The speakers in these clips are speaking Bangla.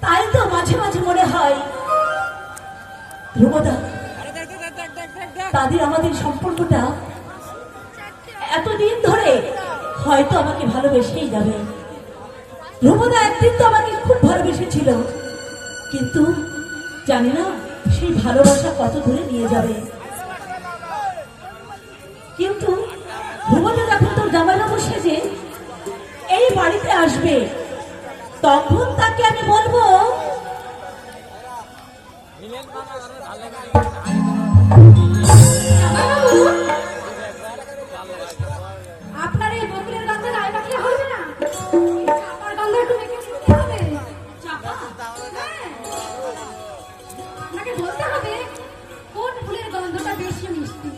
তাই তো মাঝে মাঝে মনে হয় ধ্রুবদা তাদের আমাদের সম্পর্কটা এতদিন ধরে হয়তো আমাকে ভালোবেসেই যাবে। ধ্রুবদা একদিন তো আমাকে খুব ভালোবেসেছিল, কিন্তু জানি না সেই ভালোবাসা কত দূরে নিয়ে যাবে। কিন্তু ধ্রুবদা যখন তোর জামাইবাবু সেজে এই বাড়িতে আসবে, তখন তাকে আমি বলবো আপনার এই বকুলের গন্ধে রায় মাখলে হবে না, চাপার গন্ধ একটু মেখে নিতে হবে। চাপা? হ্যাঁ। আপনাকে বলতে হবে কোন ফুলের গন্ধটা বেশি মিষ্টি।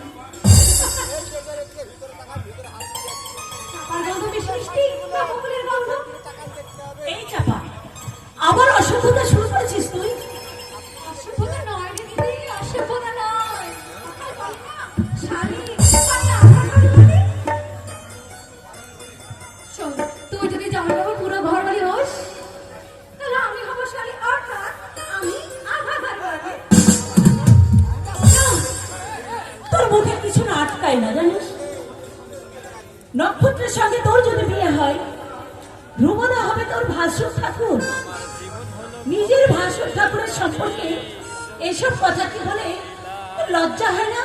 চাপার গন্ধ বেশি মিষ্টি না বকুলের গন্ধ? এই চাপা, আবার অসভ্যতা শুরু করেছিস তুই? অসভ্যতা নয় রে দিদি, অসভ্যতা নয়। শাড়ি শোন, তুই যদি জামাইবাবু পুরো ঘর বাড়ি হোস, তাহলে আমি হবো শাড়ি, অর্থাৎ আমি আধা ঘর বাড়ি। তোর মুখে কিছু না আটকায় না জানিস। নক্ষত্রের সঙ্গে তোর যদি বিয়ে হয়, ধ্রুবদা হবে তোর ভাসুর ঠাকুর। নিজের ভাসুর ঠাকুরের সম্পর্কে এসব কথা কি বলে লজ্জা হয় না?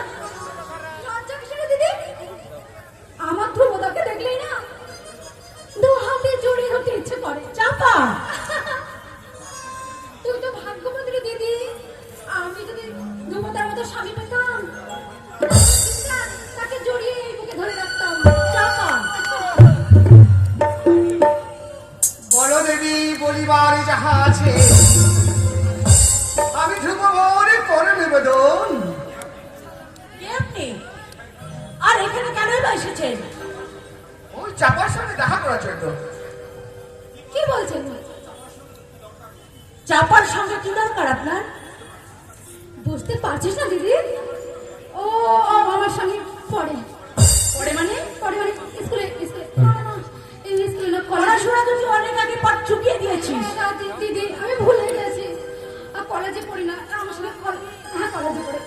লজ্জা কিসের দিদি? আমার ধ্রুবদাকে দেখলেই না দু হাতে জড়িয়ে হতে ইচ্ছে করে। চাপা, তুই তো ভাগ্যবতী রে দিদি, আমি যদি ধ্রুবদার মতো স্বামী পেতাম, তাকে জড়িয়ে এই বুকে ধরে রাখতাম। চাপা, বলো দেবী বলিবার যাহা আছে, আমি ধ্রুব বরে করে নিবেদন। কে আপনি? আর এখানে কেন এসেছেন? ওই চাপার সঙ্গে দেখা করার জন্য। কি বলছেন? চাপার সঙ্গে কি দরকার আপনার? বুঝতে পারছিস না দিদি? ও আমার সঙ্গে পড়ে। পড়ে মানে? পড়ে মানে স্কুলে, স্কুলে না না, এই স্কুলে না, কলেজে। পড়াশোনা তো তুই অনেক আগে পাঠ চুকিয়ে দিয়েছিস। না, দিদি আমি ভুলে গেছি, কলেজে পড়ি না, আমার সঙ্গে হ্যাঁ কলেজে পড়ে।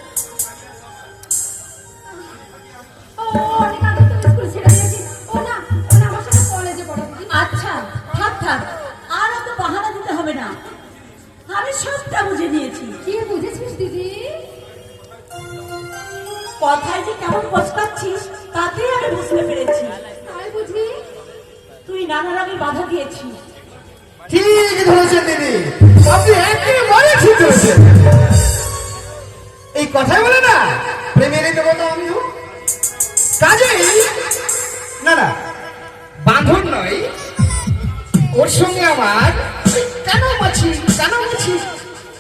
ও অনেক আগে তো স্কুল ছেড়ে দিয়েছি। ও না আমার সঙ্গে কলেজে পড়ে। আচ্ছা থাক থাক, আর অত বাহানা দিতে হবে না, আমি সবটা বুঝে নিয়েছি। কি বুঝেছিস দিদি? কথায় যে কেমন পচকাচ্ছিস তাতেই আমি বুঝতে পেরেছি। তাই বুঝি? তুই নানা রঙে বাধা দিয়েছিস। ঠিক ধরেছেন দিদি, আপনি একেবারে ঠিক ধরেছেন। এই কথাই বলে না প্রেমের দেবতা আমিও। কাজেই না না বাঁধন নয়, ওর সঙ্গে আমার কেন মাছি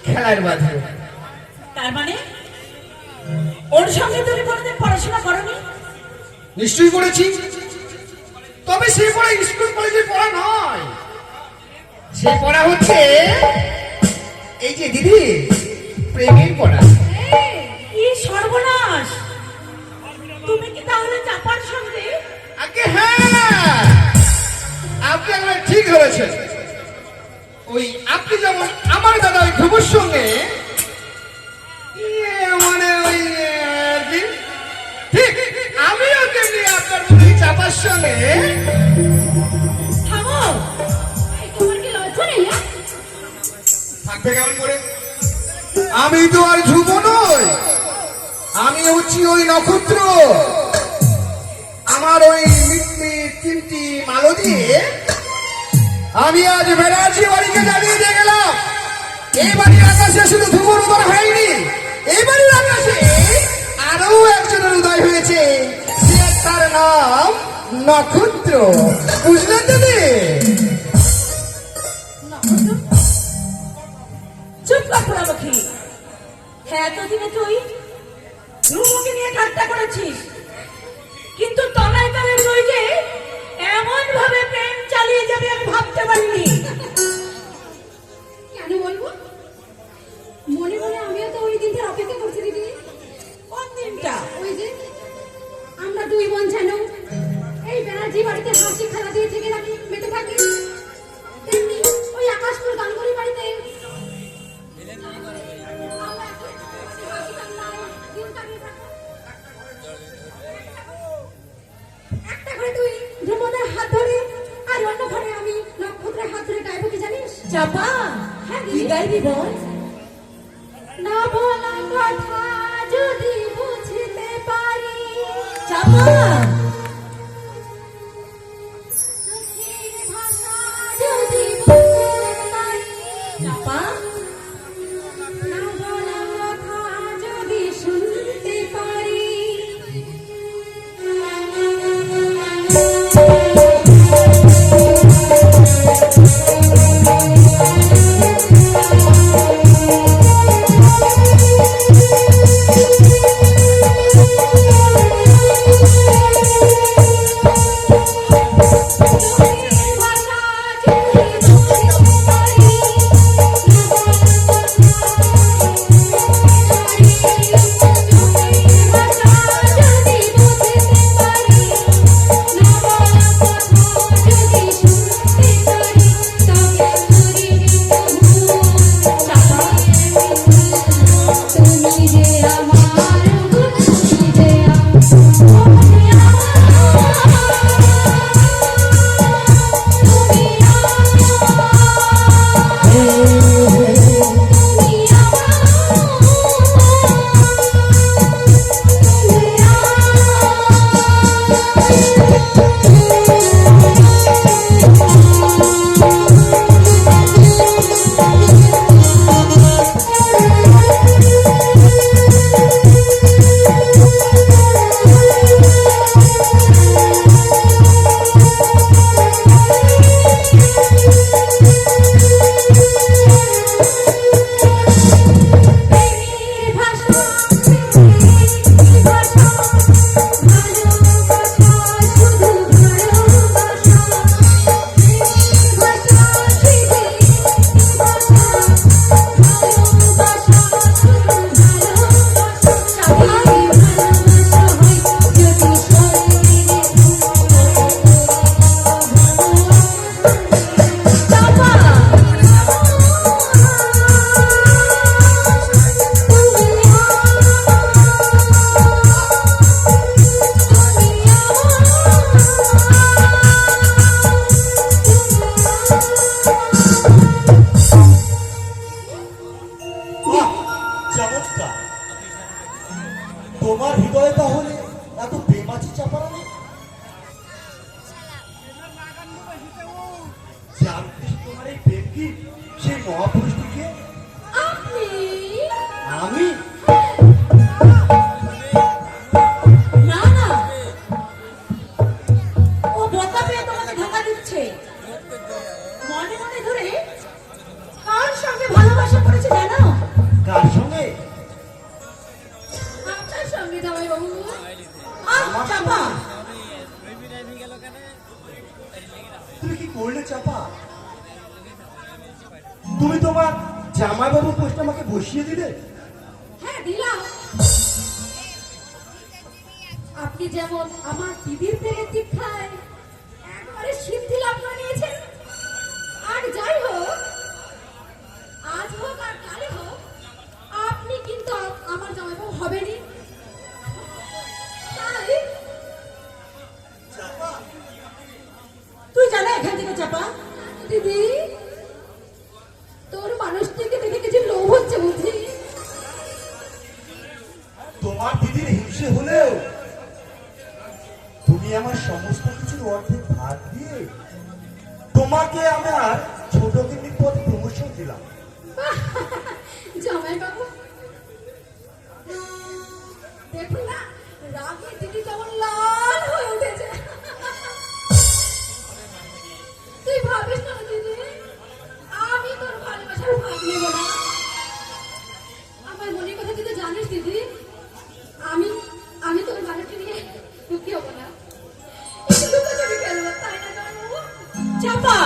খেলার বাঁধন। তার মানে ওর সঙ্গে তুমি কোনোদিন পড়াশোনা করনি? নিশ্চয়ই করেছি, তবে সে পড়া স্কুল কলেজের পড়া নয়, সে পড়া হচ্ছে এই যে দিদি প্রেমের পড়া। কি সর্বনাশ! তুমি কি তাহলে চাপার সঙ্গে? আগে হ্যাঁ, আপনি একবার ঠিক ধরেছেন। ওই আপনি যেমন আমার দাদা ওই ধ্রুবর সঙ্গে মানে ওই ঠিক আমিও তেমনি আপনার বুঝি চাপার সঙ্গে। থামো, তোমার কি লজ্জা নেই? থাকবে কেমন করে? আমি তো আর ধ্রুব নই, আমি হচ্ছি ওই নক্ষত্র। আমার ওই মিটমিট তিনটি মালো দিয়ে আমি আজ বেড়াচ্ছি বাড়িকে জানিয়ে দিয়ে গেলাম, এই বাড়ির আকাশে শুধু ধ্রুবর উদয় হয়নি, এই বাড়ির আকাশে আরো একজনের উদয় হয়েছে, সে তার নাম নক্ষত্র। বুঝলেন দিদি? চুপ কর পোড়ামুখী। হ্যাঁ, এতদিনে তুই ধ্রুবকে নিয়ে ঠাট্টা করেছিস, কিন্তু তলায় তলায় তুই যে এমন ভাবে প্রেম চালিয়ে যাবে আমি ভাবতে পারিনি। কেন বলবো? মনে মনে আমিও তো ওই দিনটার অপেক্ষা করছি দিদি। কোন দিনটা? ওই যে আমরা দুই বোন যেন এই ব্যানার্জি বাড়িতে হাসি খেলা দিয়ে থেকে মেতে থাকি। চাপা হ্যাঁ, কি গাইবি বল? না বলা কথা যদি বুঝতে পারি, চাপা চোখের ভাষা যদি বুঝতে পারি, চাপা না বলা কথা যদি শুনতে পারি, চোখের ভাষা যদি বুঝতে পারি, না বলা কথা চোখের ভাষা যদি বুঝতে পারি, না বলা কথা যদি শুনতে পারি, তবে করিনি তুমি যে আমার তুমি যে প্রেমের ভাষা প্রেমের ভাষা ভালোবাসা শুধু ভালোবাসা প্রেমের ভাষা প্রেমের ভাষা ভালোবাসা শুধু ভালোবাসা সবাই ভালোবাসা হয় যদি বাহ, চমৎকার। তোমার হৃদয়ে তাহলে এত প্রেম আছে চাপারানি? জানতে তোমার এই প্রেম কি সেই মহাপুরুষটিকে? আপনি আমি না না, ও বোকা পেয়ে তোমাকে ধোকা দিচ্ছে। মনে মনে ধরে কার সঙ্গে ভালোবাসা করেছে জানো? কার সঙ্গে? আপনার সঙ্গে জামাইবাবু চাপা তুমি কি করলে চাপা? তুমি তোমার জামাইবাবু পোস্ট আমাকে বসিয়ে দিলে? হ্যাঁ দিলাম। আপনি যেমন আমার দিদির প্রেমের দীক্ষায় একবারে সিদ্ধি লাভ করে নিয়েছেন, আর যাই হোক আজ হোক আর কালে হোক আপনি কিন্তু আমার জামাইবাবু হবেনই। তাই চাপা, তুই জানা এখান থেকে চাপা। দিদি তোর মানুষটিকে দেখে কিছু লোভ হচ্ছে বুঝি। তোমার দিদির হিংসে হলেও তুমি আমার সমস্ত কিছুর অর্ধেক ভাগ দিয়ে তোমাকে আমার ছোট গিন্নির পদে প্রমোশন দিলাম। জামাইবাবু দেখুন না রাগে দিদি কেমন লাল হয়ে উঠেছে। তুই ভাবিস না দিদি আমি তোর ভালোবাসার ভাগ নেব না। আমার মনের কথা তুই তো জানিস দিদি, আমি আমি তোর মানুষকে নিয়ে দুঃখী হবো না, একটু লুকোচুরি খেলবো, তাই না জামাইবাবু? চাপা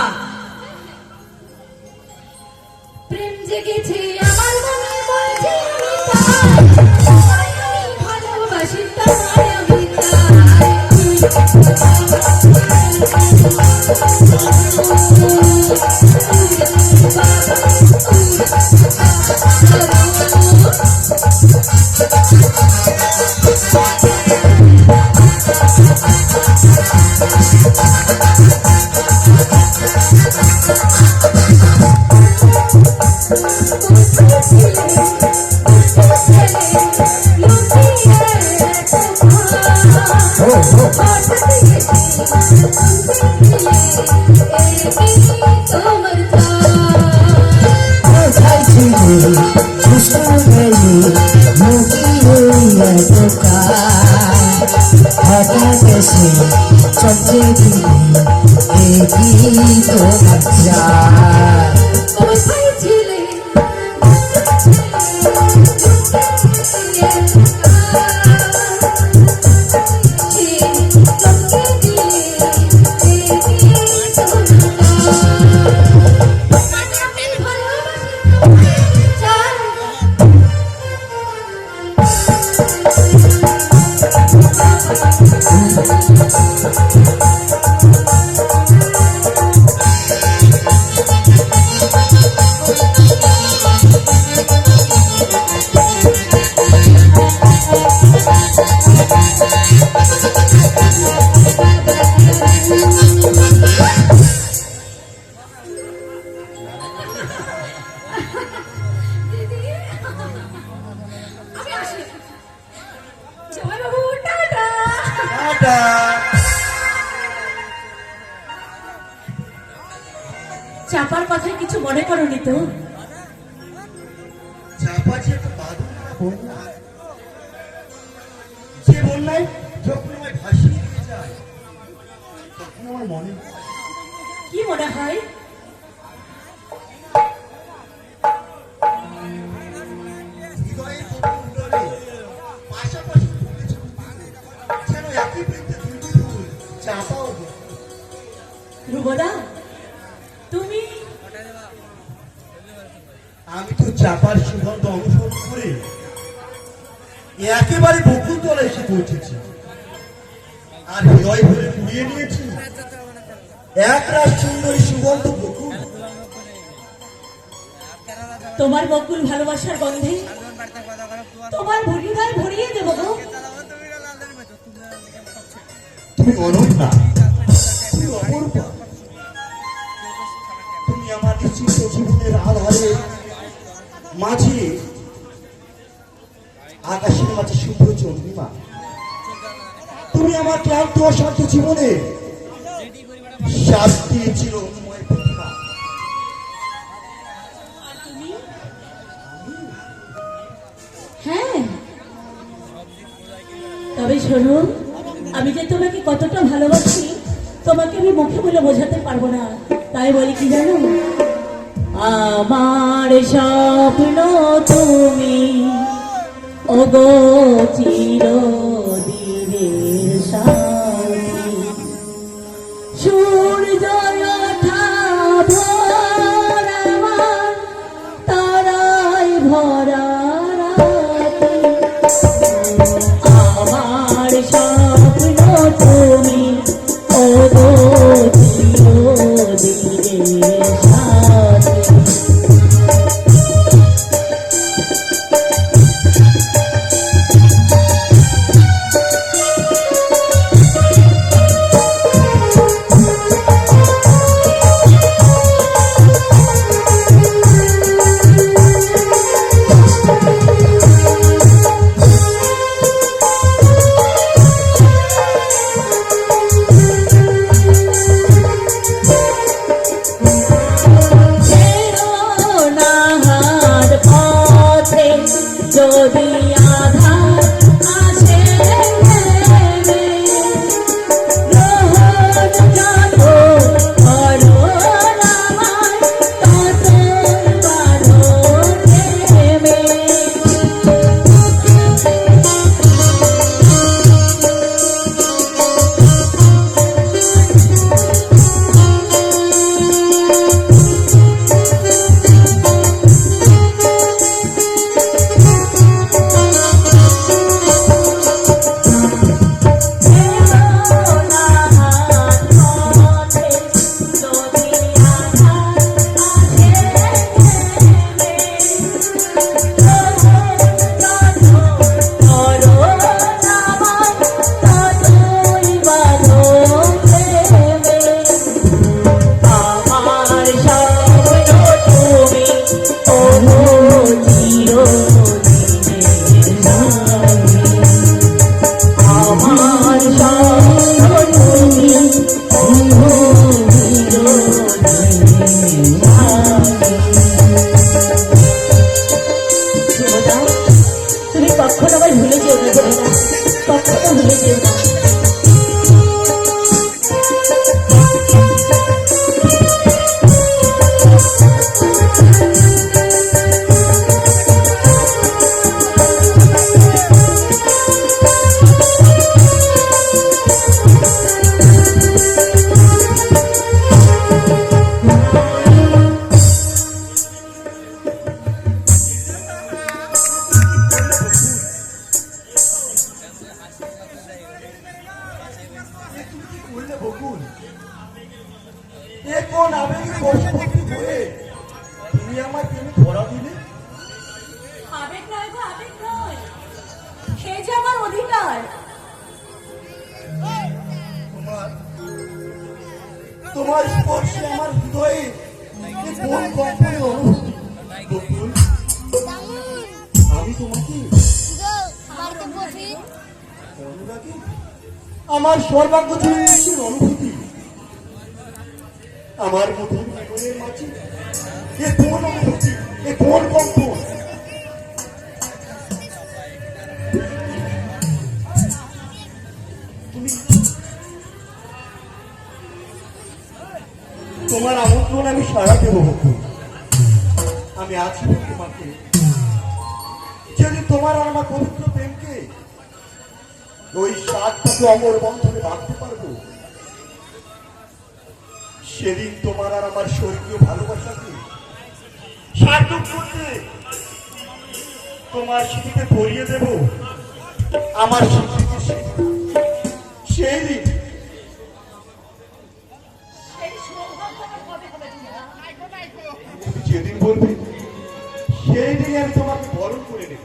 প্রেম জেগেছে আমার মনে বলছে আমি তাই আমি ভালোবাসি তাই আমি তাই কোথায় ছিলে কৃষ্ণ গেলি মুখিয়ে এতকা হঠাৎ এসে চমকে দিলি একই তোমার চায় কোথায় ছিলে আমি আসি জামাইবাবু টাটা টাটা। চাপার কথায় কিছু মনে করনি তো? চাপা যে একটা বাদুড় বন্যা, যে বন্যায় যখন আমায় ভাসিয়ে নিয়ে যায় তখন আমার মনে হয় কি মনে হয়? হৃদয়ের প্রতিমণ্ডলে পাশাপাশি ফুটেছে যেন একই বৃত্তে দুটি ফুল চাপাও যায়। ধ্রুবদা, তুমি আমি তো চাপার সুগন্ধ অনুসরণ করে একেবারে বকুল তলে এসে পৌঁছেছি আর হৃদয় ভরে কুড়িয়ে নিয়েছি এক রাত সুন্দরী সুগন্ধ বকুল। তোমার বকুল ভালোবাসার গন্ধে তোমার হৃদয় ভরিয়ে দেবো গো। তুমি অনন্যা, তুমি অপূর্বা, তুমি আমার নিশ্চিত জীবনের আধারে মাঝে আকাশের মাঝে শুভ্র চন্দ্রিমা। তুমি আমার ক্লান্ত অশান্ত জীবনে শ্বাস দিয়েছিল অনুময় প্রতিমা। আর তুমি? হ্যাঁ, তবে শোনো, আমি যে তোমাকে কতটা ভালোবাসি তোমাকে আমি মুখে বলে বোঝাতে পারবো না। তাই বলি কি জানো, আমার স্বপ্ন তুমি ওগো চিরদিনের সাথী। সূর্য ওঠা ভোর আমার তারায় ভরা রাতি। আমার স্বপ্ন তুমি ওগো চিরদিনের সাথী। যমুনা, তুমি কখনো আবার ভুলে যেও না যমুনা, কখনো ভুলে যেও না। বললে বকুল, এ কোন আবেগের বশবর্তী হয়ে তুমি আমার প্রেমে ধরা দিলে? আবেগ নয় গো, আবেগ নয়, সে যে আমার অধিকার। তোমার তোমার স্পর্শে আমার হৃদয়ে এ কোন কম্পনের অনুভূতি। বকুল, আমি তোমাকে অনুরাগী, আমার সর্বাঙ্গ জুড়ে নিশ্চিত অনুভূতি। আমার মধুর জীবনের মাঝে এ কোন অনুভূতি, এ কোন কম্পন। তুমি তোমার আমন্ত্রণ আমি সারা দেবো বকুল। আমি আছি তোমাকে, যদি তোমার আর আমার পবিত্র প্রেমকে ওই সাতটাকে অমর বন্ধনে বাঁধতে পারবো, সেদিন তোমার আর আমার স্বর্গীয় ভালোবাসাকে সার্থক করতে তোমার স্মৃতিতে পরিয়ে দেব আমার স্মৃতিকে। সেই দিন তুমি যেদিন বলবে সেই দিন আমি তোমাকে বরণ করে নেব।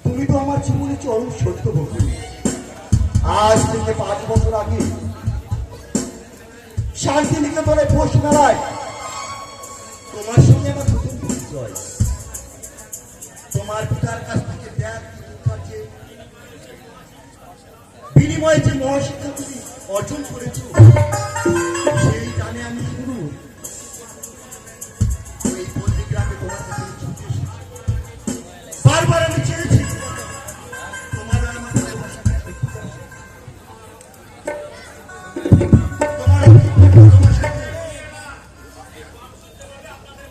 তুমি তো আমার জীবনে চরম সত্য বকুল। আজ থেকে 5 বছর আগে শান্তিনিকেতনে পোষ মেলায় তোমার সঙ্গে আমার প্রথম পরিচয়। তোমার পিতার কাছ থেকে ব্যাগ বিনিময়ে যে মহাশিক্ষা তুমি অর্জন করেছ, সেই টানে আমি শুরু এই পল্লীগ্রামে তোমার কাছে ছুটে এসেছি। বারবার আমি চেয়েছি তোমার আর আমার ভালোবাসাকে একটু